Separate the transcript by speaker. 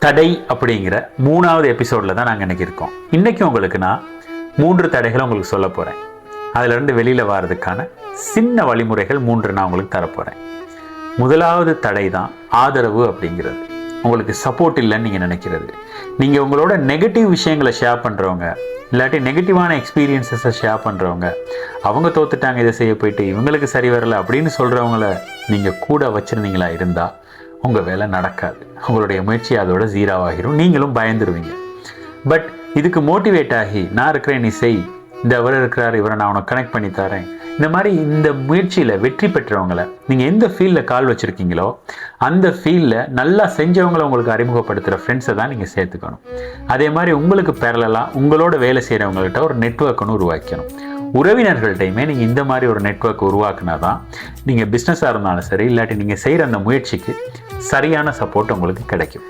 Speaker 1: தடை அப்படிங்கிற 3வது எபிசோடில் தான் நாங்கள் இன்றைக்கி இருக்கோம். இன்றைக்கி உங்களுக்கு நான் 3 தடைகளை உங்களுக்கு சொல்ல போகிறேன். அதிலிருந்து வெளியில் வர்றதுக்கான சின்ன வழிமுறைகள் 3 நான் உங்களுக்கு தரப்போகிறேன். முதலாவது தடை தான் ஆதரவு அப்படிங்கிறது. உங்களுக்கு சப்போர்ட் இல்லைன்னு நீங்கள் நினைக்கிறது. நீங்கள் உங்களோட நெகட்டிவ் விஷயங்களை ஷேர் பண்ணுறவங்க, இல்லாட்டி நெகட்டிவான எக்ஸ்பீரியன்ஸஸை ஷேர் பண்ணுறவங்க, அவங்க தோத்துட்டாங்க இதை செய்ய போயிட்டு இவங்களுக்கு சரி வரலை அப்படின்னு சொல்கிறவங்கள நீங்கள் கூட வச்சுருந்தீங்களா இருந்தால் உங்கள் வேலை நடக்காது. உங்களுடைய முயற்சி அதோட 0 ஆகிரும். நீங்களும் பயந்துருவீங்க. பட் இதுக்கு மோட்டிவேட் ஆகி நான் இருக்கிறேன், நீ செய், இந்த இவர் இருக்கிறார், இவரை நான் உனக்கு கனெக்ட் பண்ணி தரேன், இந்த மாதிரி இந்த முயற்சியில் வெற்றி பெற்றவங்களை நீங்கள் எந்த ஃபீல்டில் கால் வச்சுருக்கீங்களோ அந்த ஃபீல்டில் நல்லா செஞ்சவங்களை உங்களுக்கு அறிமுகப்படுத்துகிற ஃப்ரெண்ட்ஸை தான் நீங்கள் சேர்த்துக்கணும். அதே மாதிரி உங்களுக்கு பேரலாக உங்களோட வேலை செய்கிறவங்கள்ட்ட ஒரு நெட்வொர்க்குன்னு உருவாக்கணும். உறவினர்கள்ட்டையுமே நீங்கள் இந்த மாதிரி ஒரு நெட்வொர்க் உருவாக்குனா தான் நீங்கள் பிஸ்னஸாக இருந்தாலும் சரி, இல்லாட்டி நீங்கள் செய்கிற அந்த முயற்சிக்கு சரியான சப்போர்ட் உங்களுக்கு கிடைக்கும்.